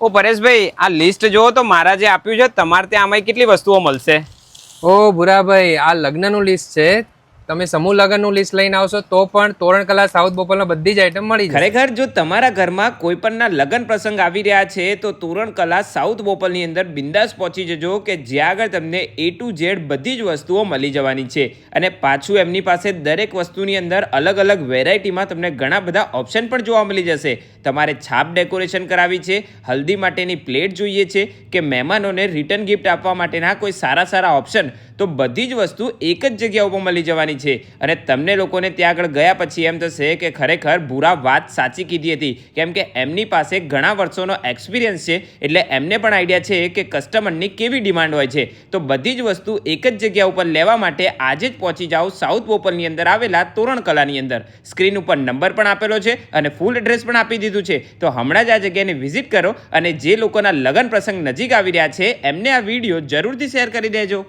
ઓ પરેશભાઈ, આ લિસ્ટ જુઓ તો મારા જે આપ્યું છે તમારે ત્યાં આમાં કેટલી વસ્તુઓ મળશે? ઓ ભુરાભાઈ, આ લગ્નનું લિસ્ટ છે. તમે સમૂહ લગ્નનું લિસ્ટ લઈને આવશો તો પણ તોરણ કલા સાઉથ બોપલમાં બધી જ આઈટમ મળી જશે. ખરેખર જો તમારા ઘરમાં કોઈ પણના લગ્ન પ્રસંગ આવી રહ્યા છે તો તોરણ કલા સાઉથ બોપલની અંદર બિંદાસ પહોંચી જજો કે જ્યાં આગળ તમને A to Z બધી જ વસ્તુઓ મળી જવાની છે. અને પાછું એમની પાસે દરેક વસ્તુની અંદર અલગ અલગ વેરાયટીમાં તમને ઘણા બધા ઓપ્શન પણ જોવા મળી જશે. તમારે છાપ ડેકોરેશન કરાવી છે, હલ્દી માટેની પ્લેટ જોઈએ છે કે મહેમાનોને રિટર્ન ગિફ્ટ આપવા માટેના કોઈ સારા ઓપ્શન, તો બધી જ વસ્તુ એક જ જગ્યા ઉપર મળી જવાની છે. અને તમને લોકોને ત્યાં આગળ ગયા પછી એમ થશે કે ખરેખર ભૂરા વાત સાચી કીધી હતી, કેમ કે એમની પાસે ઘણા વર્ષોનો એક્સપિરિયન્સ છે. એટલે એમને પણ આઈડિયા છે કે કસ્ટમરની કેવી ડિમાન્ડ હોય છે. તો બધી જ વસ્તુ એક જ જગ્યા ઉપર લેવા માટે આજે જ પહોંચી જાઓ સાઉથ બોપલની અંદર આવેલા તોરણ કલાની અંદર. સ્ક્રીન ઉપર નંબર પણ આપેલો છે અને ફૂલ એડ્રેસ પણ આપી દીધું છે. તો હમણાં જ આ જગ્યાને વિઝિટ કરો અને જે લોકોના લગ્ન પ્રસંગ નજીક આવી રહ્યા છે એમને આ વિડીયો જરૂરથી શેર કરી દેજો.